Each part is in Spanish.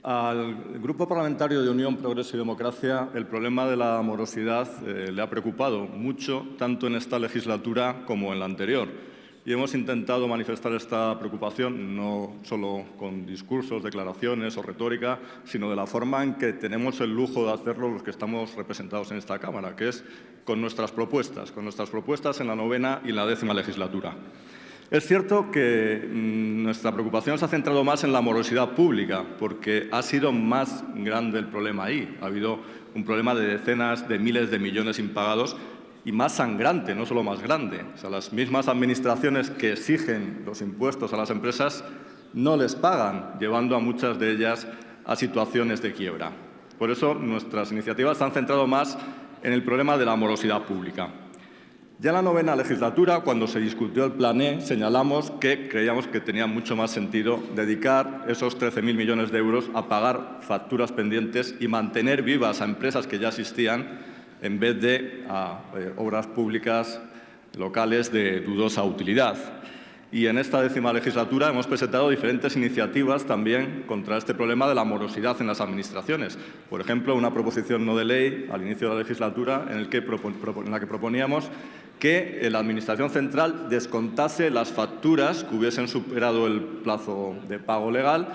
Al Grupo Parlamentario de Unión, Progreso y Democracia el problema de la morosidad le ha preocupado mucho, tanto en esta legislatura como en la anterior. Y hemos intentado manifestar esta preocupación no solo con discursos, declaraciones o retórica, sino de la forma en que tenemos el lujo de hacerlo los que estamos representados en esta Cámara, que es con nuestras propuestas en la 9ª y la 10ª legislatura. Es cierto que nuestra preocupación se ha centrado más en la morosidad pública, porque ha sido más grande el problema ahí. Ha habido un problema de decenas de miles de millones impagados y más sangrante, no solo más grande. O sea, las mismas administraciones que exigen los impuestos a las empresas no les pagan, llevando a muchas de ellas a situaciones de quiebra. Por eso nuestras iniciativas se han centrado más en el problema de la morosidad pública. Ya en la 9ª legislatura, cuando se discutió el Plan E, señalamos que creíamos que tenía mucho más sentido dedicar esos 13.000 millones de euros a pagar facturas pendientes y mantener vivas a empresas que ya existían en vez de a obras públicas locales de dudosa utilidad. Y en esta 10ª legislatura hemos presentado diferentes iniciativas también contra este problema de la morosidad en las administraciones. Por ejemplo, una proposición no de ley al inicio de la legislatura en la que proponíamos que la Administración central descontase las facturas que hubiesen superado el plazo de pago legal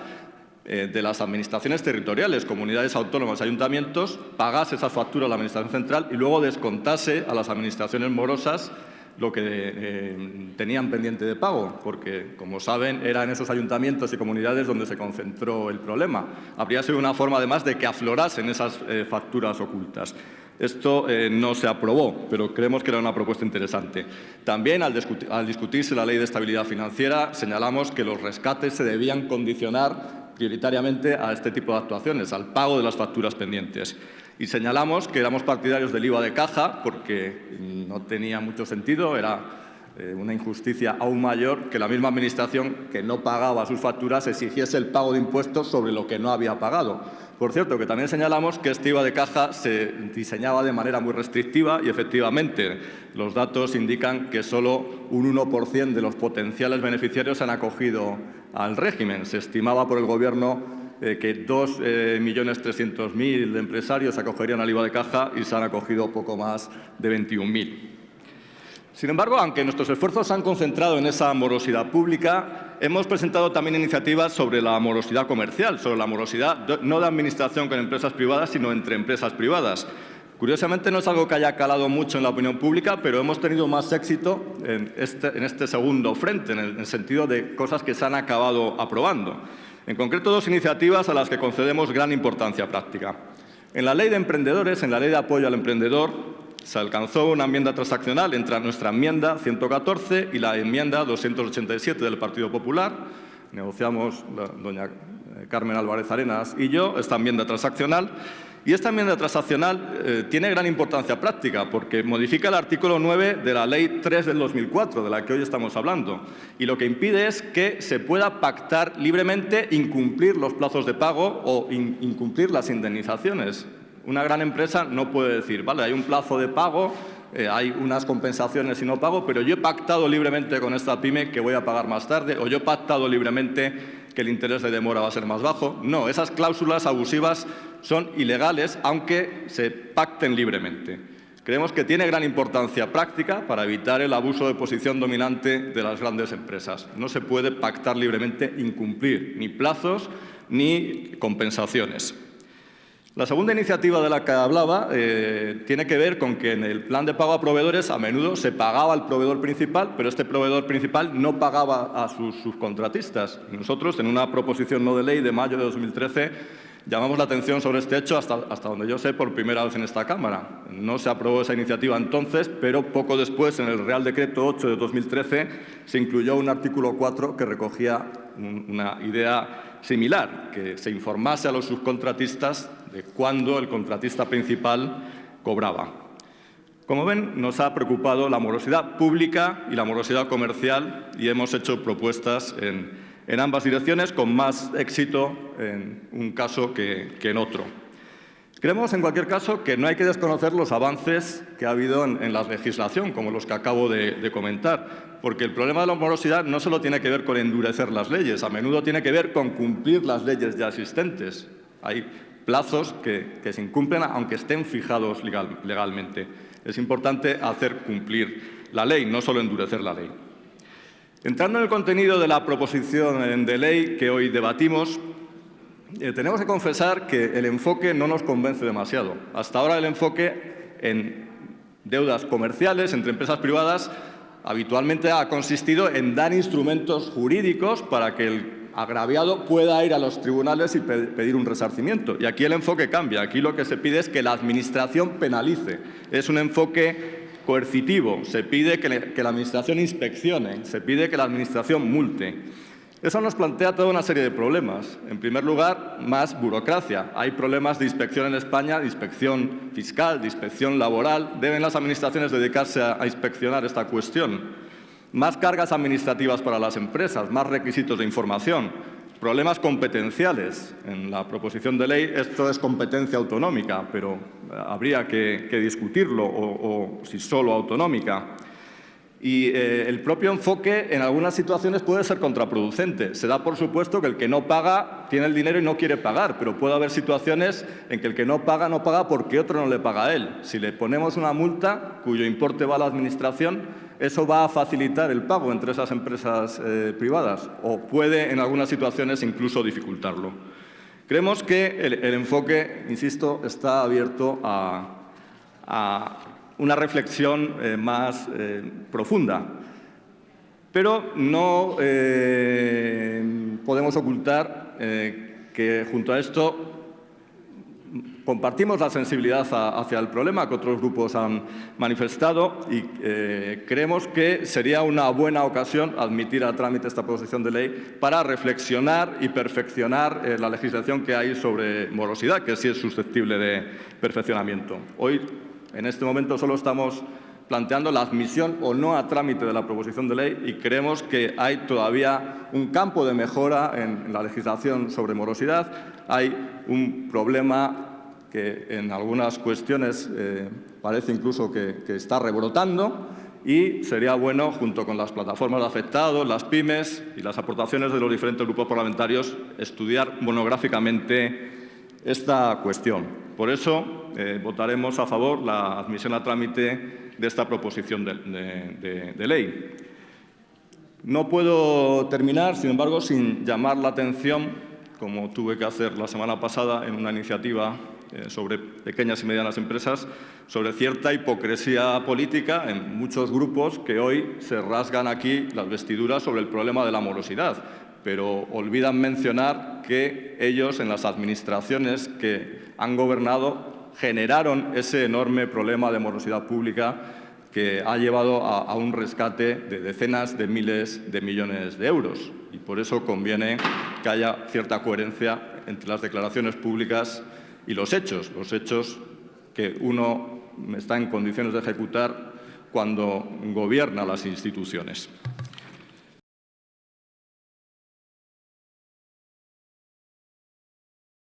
de las administraciones territoriales, comunidades autónomas, ayuntamientos, pagase esas facturas a la Administración central y luego descontase a las administraciones morosas lo que tenían pendiente de pago, porque, como saben, era en esos ayuntamientos y comunidades donde se concentró el problema. Habría sido una forma, además, de que aflorasen esas facturas ocultas. Esto no se aprobó, pero creemos que era una propuesta interesante. También, al discutirse la Ley de Estabilidad Financiera, señalamos que los rescates se debían condicionar prioritariamente a este tipo de actuaciones, al pago de las facturas pendientes. Y señalamos que éramos partidarios del IVA de caja porque no tenía mucho sentido, era una injusticia aún mayor que la misma Administración que no pagaba sus facturas exigiese el pago de impuestos sobre lo que no había pagado. Por cierto, que también señalamos que este IVA de caja se diseñaba de manera muy restrictiva y, efectivamente, los datos indican que solo un 1% de los potenciales beneficiarios se han acogido al régimen. Se estimaba por el Gobierno que 2.300.000 empresarios se acogerían al IVA de caja y se han acogido poco más de 21.000. Sin embargo, aunque nuestros esfuerzos se han concentrado en esa morosidad pública, hemos presentado también iniciativas sobre la morosidad comercial, sobre la morosidad no de administración con empresas privadas, sino entre empresas privadas. Curiosamente, no es algo que haya calado mucho en la opinión pública, pero hemos tenido más éxito en este segundo frente, en el sentido de cosas que se han acabado aprobando. En concreto, dos iniciativas a las que concedemos gran importancia práctica. En la Ley de Emprendedores, en la Ley de Apoyo al Emprendedor, se alcanzó una enmienda transaccional entre nuestra enmienda 114 y la enmienda 287 del Partido Popular. Negociamos doña Carmen Álvarez Arenas y yo esta enmienda transaccional. Y esta enmienda transaccional tiene gran importancia práctica porque modifica el artículo 9 de la Ley 3 del 2004, de la que hoy estamos hablando, y lo que impide es que se pueda pactar libremente incumplir los plazos de pago o incumplir las indemnizaciones. Una gran empresa no puede decir, vale, hay un plazo de pago, hay unas compensaciones y no pago, pero yo he pactado libremente con esta pyme que voy a pagar más tarde, o yo he pactado libremente que el interés de demora va a ser más bajo. No, esas cláusulas abusivas son ilegales, aunque se pacten libremente. Creemos que tiene gran importancia práctica para evitar el abuso de posición dominante de las grandes empresas. No se puede pactar libremente incumplir ni plazos ni compensaciones. La segunda iniciativa de la que hablaba tiene que ver con que en el plan de pago a proveedores a menudo se pagaba al proveedor principal, pero este proveedor principal no pagaba a sus subcontratistas. Nosotros, en una proposición no de ley de mayo de 2013, llamamos la atención sobre este hecho hasta donde yo sé por primera vez en esta Cámara. No se aprobó esa iniciativa entonces, pero poco después, en el Real Decreto 8 de 2013, se incluyó un artículo 4 que recogía una idea similar, que se informase a los subcontratistas de cuándo el contratista principal cobraba. Como ven, nos ha preocupado la morosidad pública y la morosidad comercial y hemos hecho propuestas en ambas direcciones con más éxito en un caso que en otro. Creemos, en cualquier caso, que no hay que desconocer los avances que ha habido en la legislación, como los que acabo de comentar, porque el problema de la morosidad no solo tiene que ver con endurecer las leyes, a menudo tiene que ver con cumplir las leyes ya existentes. Hay plazos que se incumplen aunque estén fijados legalmente. Es importante hacer cumplir la ley, no solo endurecer la ley. Entrando en el contenido de la proposición de ley que hoy debatimos, tenemos que confesar que el enfoque no nos convence demasiado. Hasta ahora el enfoque en deudas comerciales entre empresas privadas habitualmente ha consistido en dar instrumentos jurídicos para que el agraviado pueda ir a los tribunales y pedir un resarcimiento. Y aquí el enfoque cambia. Aquí lo que se pide es que la Administración penalice. Es un enfoque coercitivo. Se pide que la Administración inspeccione. Se pide que la Administración multe. Eso nos plantea toda una serie de problemas. En primer lugar, más burocracia. Hay problemas de inspección en España, de inspección fiscal, de inspección laboral. Deben las administraciones dedicarse a inspeccionar esta cuestión. Más cargas administrativas para las empresas, más requisitos de información, problemas competenciales. En la proposición de ley esto es competencia autonómica, pero habría que discutirlo, o si solo autonómica. Y el propio enfoque en algunas situaciones puede ser contraproducente. Se da por supuesto que el que no paga tiene el dinero y no quiere pagar, pero puede haber situaciones en que el que no paga porque otro no le paga a él. Si le ponemos una multa cuyo importe va a la Administración, eso va a facilitar el pago entre esas empresas privadas o puede en algunas situaciones incluso dificultarlo. Creemos que el enfoque, insisto, está abierto a una reflexión más profunda. Pero no podemos ocultar que junto a esto compartimos la sensibilidad hacia el problema que otros grupos han manifestado y creemos que sería una buena ocasión admitir a trámite esta proposición de ley para reflexionar y perfeccionar la legislación que hay sobre morosidad, que sí es susceptible de perfeccionamiento. Hoy, en este momento, solo estamos planteando la admisión o no a trámite de la proposición de ley y creemos que hay todavía un campo de mejora en la legislación sobre morosidad. Hay un problema que en algunas cuestiones parece incluso que está rebrotando y sería bueno, junto con las plataformas de afectados, las pymes y las aportaciones de los diferentes grupos parlamentarios, estudiar monográficamente esta cuestión. Por eso votaremos a favor la admisión a trámite de esta proposición de ley. No puedo terminar, sin embargo, sin llamar la atención, como tuve que hacer la semana pasada en una iniciativa sobre pequeñas y medianas empresas, sobre cierta hipocresía política en muchos grupos que hoy se rasgan aquí las vestiduras sobre el problema de la morosidad, pero olvidan mencionar que ellos, en las administraciones que han gobernado, generaron ese enorme problema de morosidad pública que ha llevado a un rescate de decenas de miles de millones de euros. Y por eso conviene que haya cierta coherencia entre las declaraciones públicas y los hechos que uno está en condiciones de ejecutar cuando gobierna las instituciones.